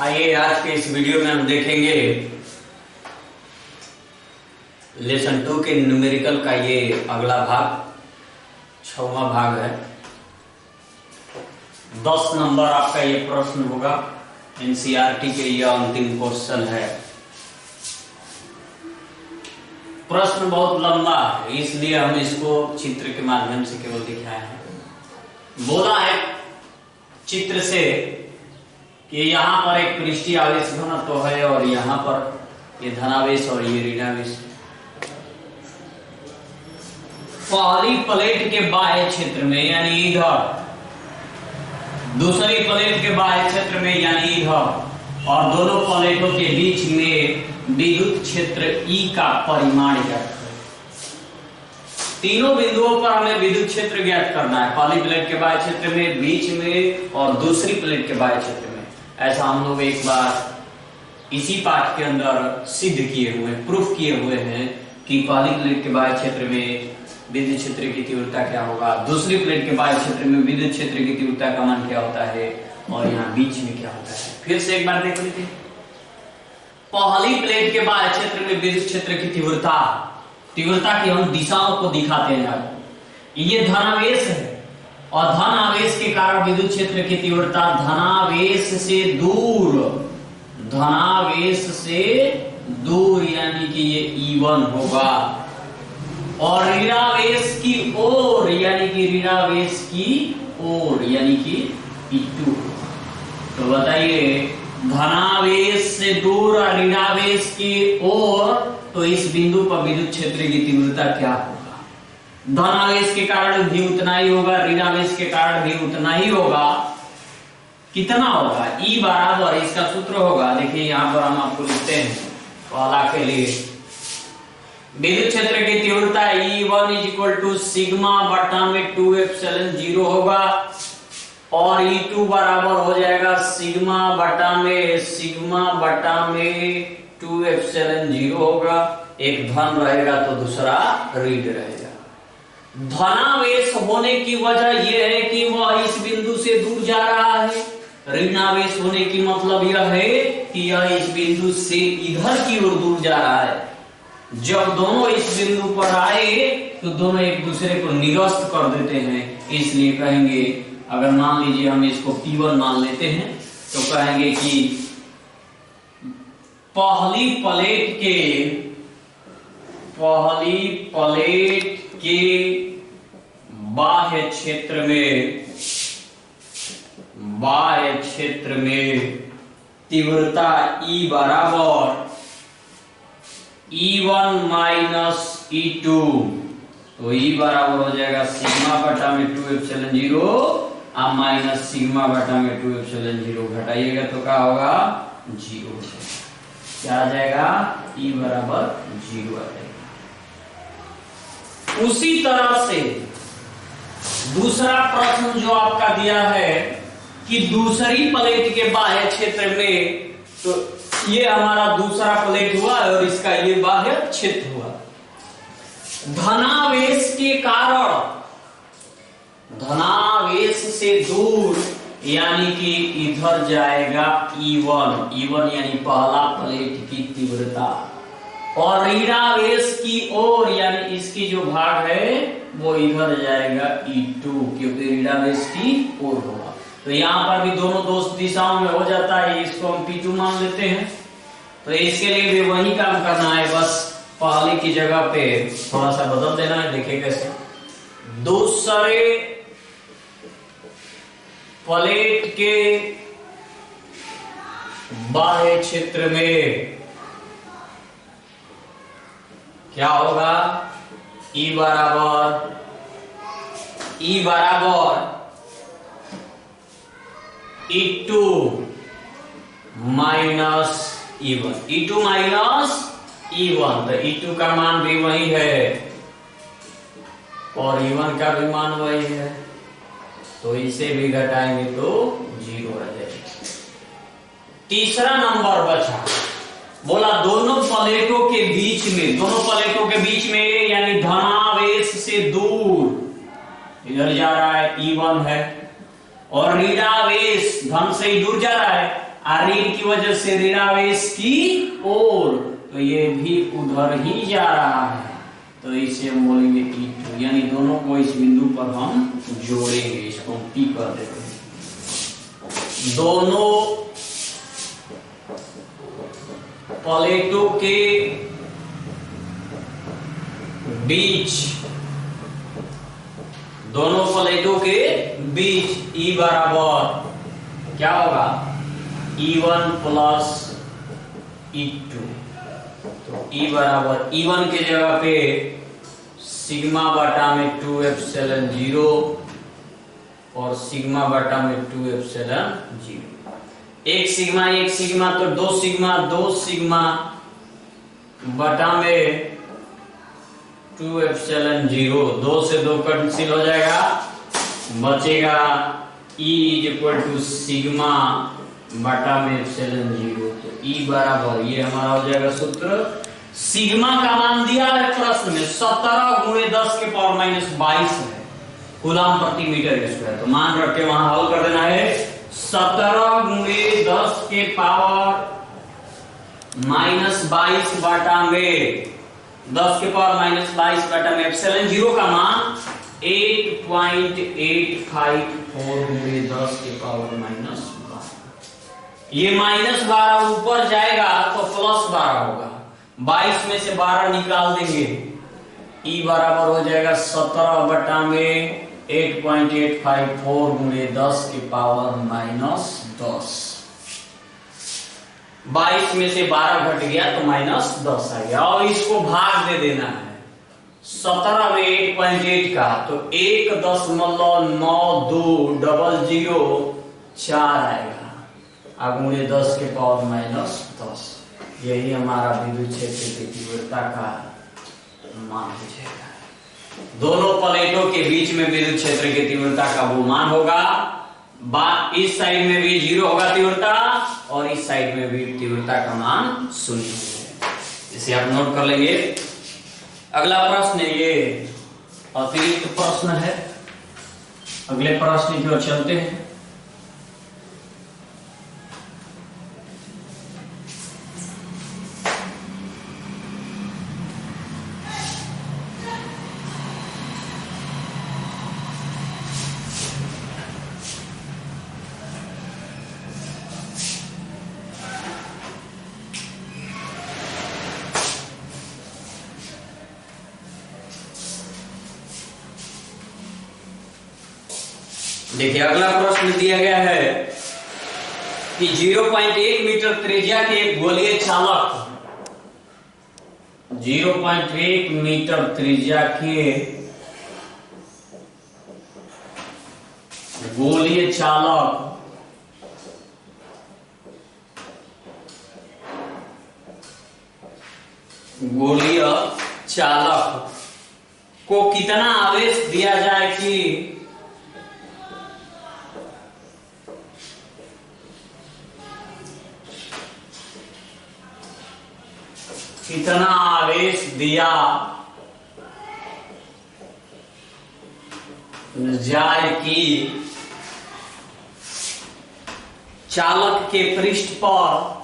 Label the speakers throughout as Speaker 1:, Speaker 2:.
Speaker 1: आइए आज के इस वीडियो में हम देखेंगे लेसन 2 के न्यूमेरिकल का ये अगला भाग 6वां भाग है। 10 नंबर आपका ये प्रश्न होगा। एनसीईआरटी के ये अंतिम क्वेश्चन है। प्रश्न बहुत लंबा है इसलिए हम इसको चित्र के माध्यम से केवल दिखाए हैं। बोला है चित्र से कि यहाँ पर एक पृष्ठीय आवेश घनत्व है और यहाँ पर ये धनावेश और ये ऋणावेश। पहली प्लेट के बाह्य क्षेत्र में यानी इधर, दूसरी प्लेट के बाह्य क्षेत्र में यानी इधर, और दोनों प्लेटों के बीच में विद्युत क्षेत्र E का परिमाण ज्ञात करें। तीनों बिंदुओं पर हमें विद्युत क्षेत्र ज्ञात करना है। पहली प्लेट के बाह्य क्षेत्र में, बीच में और दूसरी प्लेट के बाह्य क्षेत्र में। ऐसा हम लोग एक बार इसी पाठ के अंदर सिद्ध किए हुए, प्रूफ किए हुए हैं कि पहली प्लेट के बाह्य क्षेत्र में विद्युत क्षेत्र की तीव्रता क्या होगा, दूसरी प्लेट के बाह्य क्षेत्र में विद्युत क्षेत्र की तीव्रता का मान क्या होता है और यहाँ बीच में क्या होता है। फिर से एक बार देख लीजिए। पहली प्लेट के बाह्य क्षेत्र में विद्युत क्षेत्र की तीव्रता की हम दिशाओं को दिखाते हैं। ये धनावेश है और धन आवेश के कारण विद्युत क्षेत्र की तीव्रता धनावेश से दूर यानी कि ये E1 होगा, और ऋणावेश की ओर यानी कि E2। तो बताइए धनावेश से दूर और ऋणावेश की ओर, तो इस बिंदु पर विद्युत क्षेत्र की तीव्रता क्या होगा। धनावेश के कारण भी उतना ही होगा, ऋणावेश के कारण भी उतना ही होगा। कितना होगा? E बराबर, इसका सूत्र होगा, देखिए यहां पर हम आपको लिखते हैं पहला के लिए। विद्युत क्षेत्र की तीव्रता E1 = सिग्मा बटा में 2 एप्सिलॉन 0 होगा, और E2 बराबर हो जाएगा सिग्मा बटा में 2 एप्सिलॉन 0 होगा। एक धन रहेगा तो दूसरा ऋण रहेगा। धनावेश होने की वजह यह है कि वह इस बिंदु से दूर जा रहा है। ऋणावेश होने की मतलब यह है कि यह इस बिंदु से इधर की ओर दूर जा रहा है। जब दोनों इस बिंदु पर आए तो दोनों एक दूसरे को निरस्त कर देते हैं। इसलिए कहेंगे, अगर मान लीजिए हम इसको P1 मान लेते हैं तो कहेंगे कि पहली प्लेट के बाह्य क्षेत्र में तीव्रता E बराबर E1 माइनस E2। तो E बराबर हो जाएगा सिग्मा बटा में 2 एप्सिलॉन 0 और माइनस सिग्मा बटा में 2 एप्सिलॉन 0। घटाइएगा तो क्या होगा? 0 हो जाएगा। क्या आ जाएगा? E बराबर 0 आ जाएगा। उसी तरह से दूसरा प्रश्न जो आपका दिया है कि दूसरी प्लेट के बाह्य क्षेत्र में, तो ये हमारा दूसरा प्लेट हुआ और इसका ये बाह्य क्षेत्र हुआ। धनावेश के कारण धनावेश से दूर यानी कि इधर जाएगा E1 यानी पहला प्लेट की तीव्रता, और ऋणावेश की ओर यानी इसकी जो भाग है वो इधर जाएगा E2, क्योंकि ऋणावेश की ओर होगा। तो यहाँ पर भी दोनों दिशाओं में हो जाता है। इसको हम P2 मान लेते हैं। तो इसके लिए भी वही काम करना है, बस पहले की जगह पे थोड़ा सा बदल देना है। देखिए कैसे। दूसरे प्लेट के बाह्य क्षेत्र में क्या होगा? E बराबर E2 minus E1। E2 minus E1, तो E2 का मान भी वही है और E1 का भी मान वही है। तो इसे भी घटाएंगे तो 0 आ जाएगा। तीसरा नंबर बचा, बोला दोनों प्लेटों के बीच में यानी धनावेश से दूर इधर जा रहा है E1 है, और ऋणावेश धन से ही दूर जा रहा है ऋण की वजह से ऋणावेश की ओर, तो ये भी उधर ही जा रहा है, तो इसे हम बोलेंगे E2, यानी दोनों को इस बिंदु पर हम जोड़ेंगे, इसको हम P कर देते हैं। दोनों प्लेटों के बीच, दोनों प्लेटों के बीच E बराबर क्या होगा, E1 प्लस E2। तो E बराबर E1 के जगह पे सिग्मा बटा में 2 एप्सिलॉन 0 और सिग्मा बटा में 2 एप्सिलॉन 0। एक सिग्मा तो दो सिग्मा बटा में 2 एप्सिलॉन 0, 2 से 2 कैंसिल हो जाएगा, बचेगा E is equal to sigma बटा में एप्सिलॉन 0। तो E बराबर, ये हमारा हो जाएगा सूत्र। सिग्मा का मान दिया है प्रश्न में 17 गुणे 10 के पावर माइनस 22 है कूलम प्रति मीटर स्क्वायर, तो मान रख के वहां हल कर देना है। 17 गुणे 10 के पावर माइनस 22 बटा में 10 के पावर माइनस 22 बटा में एप्सिलॉन 0 का मान 8.854 गुणे 10 के पावर माइनस 12। ये माइनस 12 ऊपर जाएगा तो प्लस 12 होगा, 22 में से 12 निकाल देंगे, E बराबर हो जाएगा 17 बटा में 8.854 गुणे 10 के पावर माइनस 10। 22 में से 12 घट गया तो माइनस 10 आ गया, और इसको भाग दे देना है 17 में 8.8 का, तो 1.9200 आएगा, गुणे 10 के पावर माइनस 10। यही हमारा विद्युत क्षेत्र की तीव्रता का मान हो जाएगा। दोनों प्लेटों के बीच में विद्युत क्षेत्र की तीव्रता का वो मान होगा, इस साइड में भी 0 होगा तीव्रता, और इस साइड में भी तीव्रता का मान 0 है। इसे आप नोट कर लेंगे। अगला प्रश्न ये अतिरिक्त प्रश्न है, अगले प्रश्न की ओर चलते हैं। देखिए अगला प्रश्न दिया गया है कि 0.1 मीटर त्रिज्या के एक गोलीय चालक, 0.1 मीटर त्रिज्या के गोलीय चालक को कितना आवेश दिया जाए कि कितना आवेश दिया जाए कि चालक के पृष्ठ पर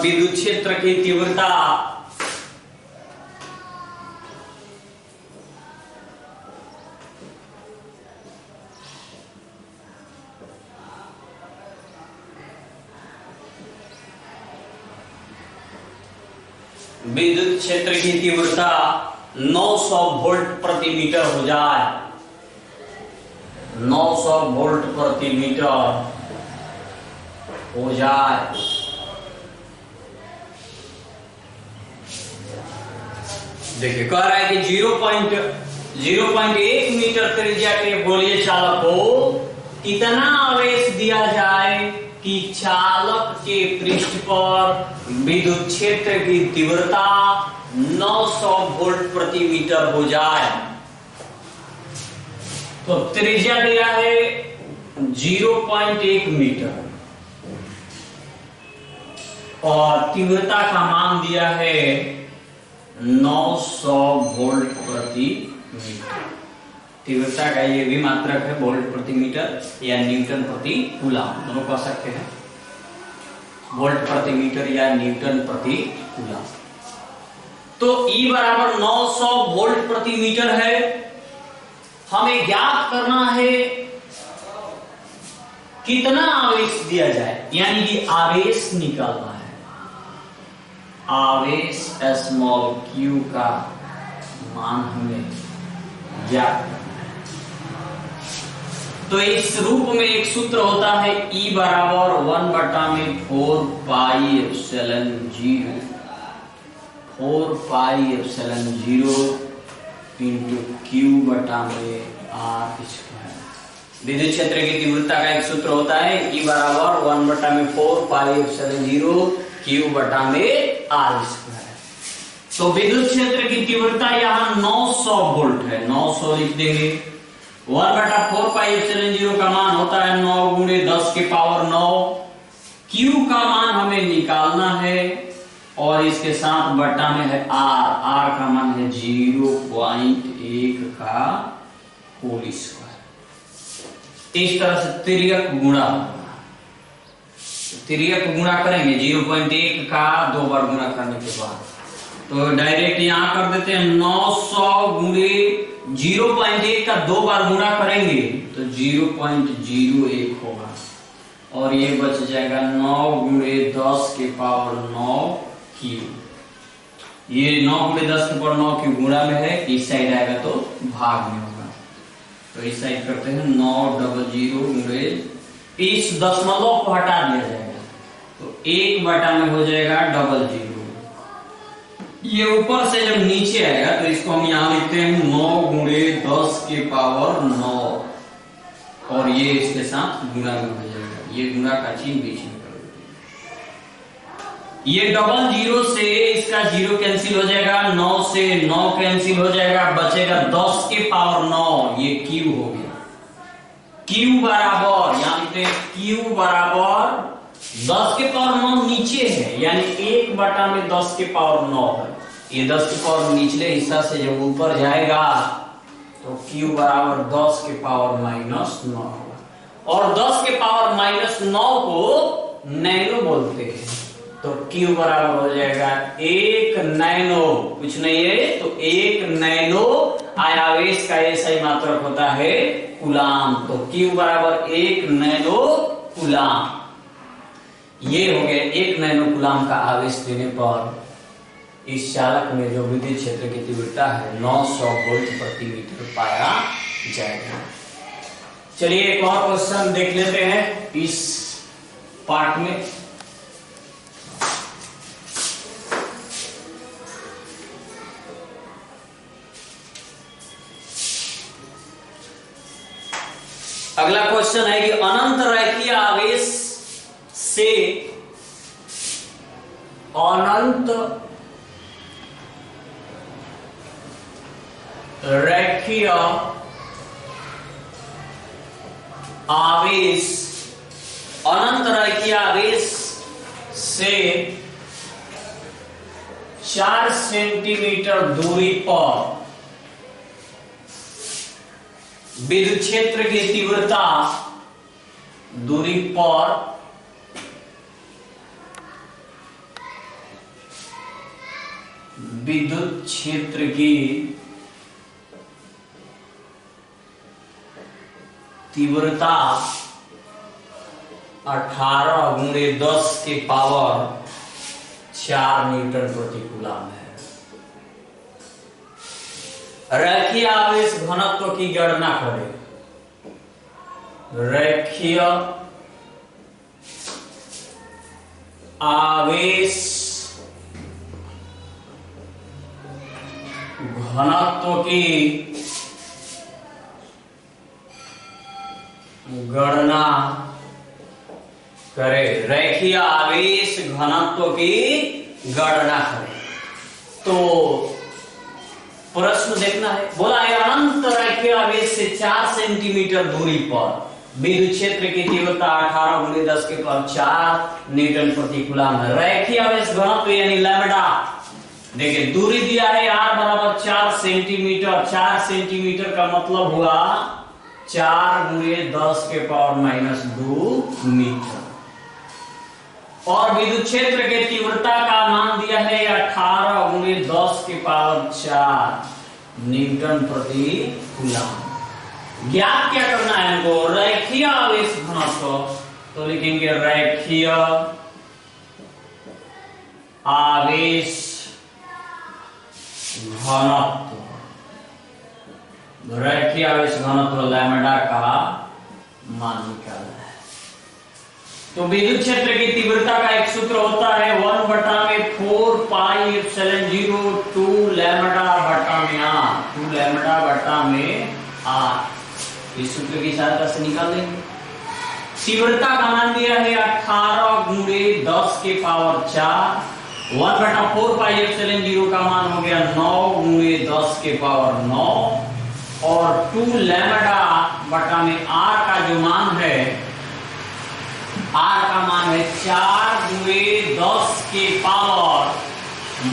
Speaker 1: विद्युत क्षेत्र की तीव्रता विद्युत क्षेत्र की तीव्रता 900 वोल्ट प्रति मीटर हो जाए, 900 वोल्ट प्रति मीटर हो जाए। देखिए कह रहा है कि 0.1 मीटर त्रिज्या के गोलीय चालक को कितना आवेश दिया जाए कि चालक के पृष्ठ पर विद्युत क्षेत्र की तीव्रता 900 वोल्ट प्रति मीटर हो जाए। तो त्रिज्या दिया है 0.1 मीटर और तीव्रता का मान दिया है 900 वोल्ट प्रति मीटर। तीव्रता का ये भी मात्रक है वोल्ट प्रति मीटर या न्यूटन प्रति कूलम, दोनों कह सकते हैं, वोल्ट प्रति मीटर या न्यूटन प्रति कूलम। तो E बराबर 900 वोल्ट प्रति मीटर है। हमें ज्ञात करना है कितना आवेश दिया जाए, यानी कि आवेश निकालना है। आवेश स्मॉल q का मान हमें ज्ञात करना है। तो इस रूप में एक सूत्र होता है E बराबर 1/4 pi epsilon 0, 4 pi epsilon 0 into Q बटा में R स्क्वायर। विद्युत क्षेत्र की तीव्रता का एक सूत्र होता है E बराबर 1/4 पाई एप्सिलॉन 0 Q बटा में R स्क्वायर। तो विद्युत क्षेत्र की तीव्रता यहाँ 900 वोल्ट है, 900 लिख देंगे। 1/4 पाई एप्सिलॉन 0 का मान होता है 9 गुणे 10 के पावर 9। Q का मान हमें निकालना है और इसके साथ बटा में है R का मान है 0.1 का होल स्क्वायर। इस तरह से तिर्यक गुणा होगा, तिर्यक गुणा करेंगे 0.1 का 2 बार गुणा करने के बाद, तो डायरेक्ट यहां कर देते हैं 900 गुणे 0.1 का 2 बार गुणा करेंगे तो 0.01 होगा और ये बच जाएगा 9 गुणे 10 के पावर 9 Q। ये 9 गुणे 10 के पावर 9 Q गुणा में है, इस साइड आएगा तो भाग में होगा। तो इस साइड करते हैं 900 गुणे, इस दशमलव को हटा दिया जाएगा तो 1 बटा में हो जाएगा 00। ये ऊपर से जब नीचे आएगा तो इसको हम यहाँ लिखते हैं 9 गुणे 10 के पावर 9 और ये इसके साथ गुणा में हो जाएगा, ये गुणा का चिन्ह बीच में कर देते हैं। ये 00 से इसका 0 कैंसिल हो जाएगा, 9 से 9 कैंसिल हो जाएगा, बचेगा 10 के पावर 9, ये Q हो गया। Q बराबर, यहाँ लिखते हैं Q बराबर 10 के पावर 9 नीचे है, यानी 1 बटा में 10 के पावर 9 है। ये 10 के पावर निचले हिस्सा से जब ऊपर जाएगा तो Q बराबर 10 के पावर -9 होगा और 10 के पावर -9 को नैनो बोलते हैं। तो Q बराबर हो जाएगा 1 नैनो, कुछ नहीं है तो 1 नैनो आवेश का ऐसा मात्रक होता है कूलाम। तो Q बराबर 1 नैनो कूलाम। ये हो गया 1 नैनो कूलाम का आवेश देने पर इस चालक में जो विद्युत क्षेत्र की तीव्रता है 900 वोल्ट प्रति मीटर पाया जाएगा। चलिए एक और क्वेश्चन देख लेते हैं इस पार्ट में। अगला क्वेश्चन है कि अनंत रैखिक आवेश से अनंत रैखिक आवेश, अनंत रैखिक आवेश से 4 सेंटीमीटर दूरी पर विद्युत क्षेत्र की तीव्रता दूरी पर विद्युत क्षेत्र की तीव्रता 18 गुणे 10 के पावर 4 न्यूटन प्रति कूलम है। रैखिक आवेश घनत्व की गणना करें। रैखिक आवेश घनत्व की गणना करें। रैखिक आवेश घनत्व की गणना करें। तो प्रश्न देखना है, बोला है अनंत रैखिक आवेश से 4 सेंटीमीटर दूरी पर विद्युत क्षेत्र की तीव्रता 18 गुणे 10 के पावर 4 न्यूटन प्रति कूलम है। रैखिक आवेश घनत्व यानी लैम्ब्डा, देखिए दूरी दिया है r बराबर 4 सेंटीमीटर। 4 सेंटीमीटर का मतलब हुआ 4 गुणे 10 के पावर -2 मीटर। और विद्युत क्षेत्र के तीव्रता का मान दिया है 18 गुणे 10 के पावर 4 न्यूटन प्रति कूलम। ज्ञात क्या करना है हमको? रैखिक आवेश घनत्व, तो लिखेंगे रैखिक आवेश घनत्व। रैखिक आवेश घनत्व लैम्ब्डा का मान निकालना है। तो विद्युत क्षेत्र की तीव्रता का एक सूत्र होता है 1/4 पाई एप्सिलॉन 0 2 लैम्ब्डा बटा में r, 2 लैम्ब्डा बटा में r। इस सूत्र की सहायता से निकाल लेंगे। तीव्रता का मान दिया है 18 गुणे 10 के पावर 4, 1/4 पाई एप्सिलॉन 0 का मान हो गया 9 गुणे 10 के पावर 9, और 2 लैम्ब्डा बटा में r का जो मान है, r का मान है 4 गुणे 10 के पावर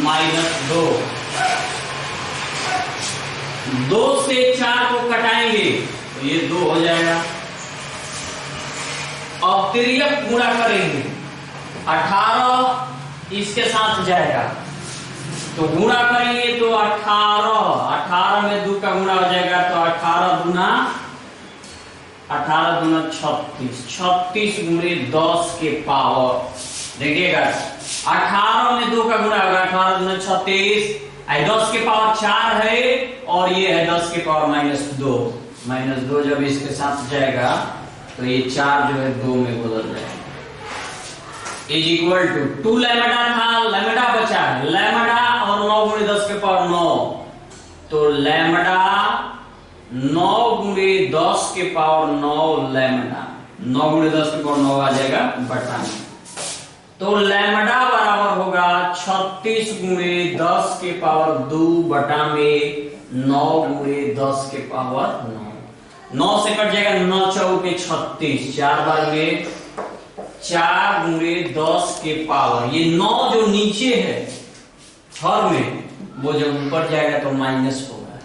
Speaker 1: -2। 2 से 4 को कटाएंगे तो ये 2 हो जाएगा। अब तिर्यक गुणा करेंगे, 18 इसके साथ जाएगा तो गुणा करेंगे तो 18 में 2 का गुणा हो जाएगा तो 18 दूना 36, 36 गुणे 10 के पावर, देखिएगा 18 में 2 का गुणा होगा 18 दूना 36, 10 के पावर 4 है और ये है 10 के पावर -2 जब इसके साथ जाएगा तो ये 4 जो है 2 में बदल जाएगा। इज इक्वल टू 2 लैम्ब्डा था, लैम्ब्डा बचा है, लैम्ब्डा और 9 गुणे 10 के पावर 9, तो लैम्ब्डा 9 गुणे 10 के पावर 9 लैम्ब्डा, 9 गुणे 10 के पावर 9 आ जाएगा बटा में, तो लैम्ब्डा बराबर होगा 36 गुणे 10 के पावर 2 बटा में 9 गुणे 10 के पावर 9। 9 से कट जाएगा 9 चौके 36, 4 बार में 4 गुणे 10 के पावर, ये 9 जो नीचे है हर में, वो जब ऊपर जाएगा तो माइनस होगा,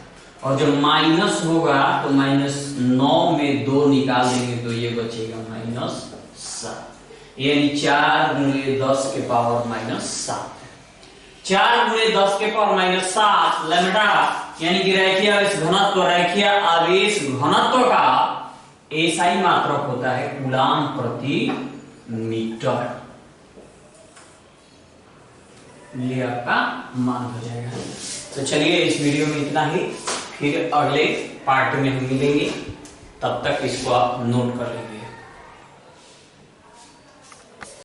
Speaker 1: और जब माइनस होगा तो -9 में 2 निकाल देंगे तो ये बचेगा -7, यानी 4 गुणे 10 के पावर -7। 4 गुणे 10 के पावर -7 लैम्ब्डा यानी कि रैखिक आवेश घनत्व, रैखिक आवेश घनत्व का ऐसा ही मात्रक होता है कूलम प्रति मीटर। ये आपका मान हो जाएगा। तो चलिए इस वीडियो में इतना ही, फिर अगले पार्ट में हम मिलेंगे, तब तक इसको आप नोट कर लेंगे।